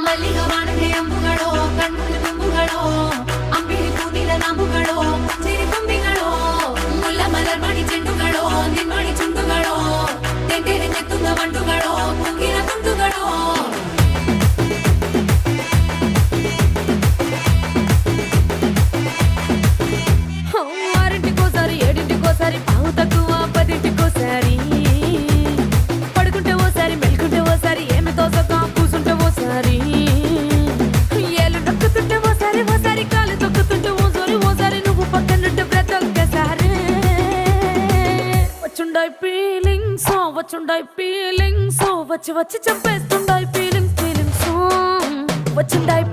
ಮಲ್ಲಿಗ ವಾಣತೆ ಅಂಬುಗಳೋ ಕಣ್ಮುಂದು ತುಂಬುಗಳೋ ಅಂಬಿಳಿ ಕೂದಿಲ ನಂಬುಗಳೋ ಸಿರಿ ತುಂಬಿಗಳೋ ಮುಲ್ಲ ಮಲರ್ ಮಣಿ ಚೆಂಡುಗಳೋ ನಿನ್ಮಣಿ ಚುಂಡುಗಳೋ ತೆಂಟೆರೆ ತೆತ್ತುಂಗ ಬಂಡುಗಳೋ ಕುಂಗಿನ ತುಂಡುಗಳೋ ఆరింటికోసారి ఏడింటికోసారి పావు తక్కువ పదింటికోసారి పడుకుంటే ఓసారి మెలుకుంటే ఓసారి ఏమి తోసక కూసుంటే ఓసారి ఏళ్ళు నొక్కుతుంటే ఓసారి ఓసారి కాలు తొక్కుతుంటే ఓసారి నువ్వు పక్కనుంటే బ్రతొక్కసారి వచ్చుండాయి ఫీలింగ్స్ వచ్చి వచ్చి చంపేస్తుండాయి ఫీలింగ్స్ వచ్చిండాయి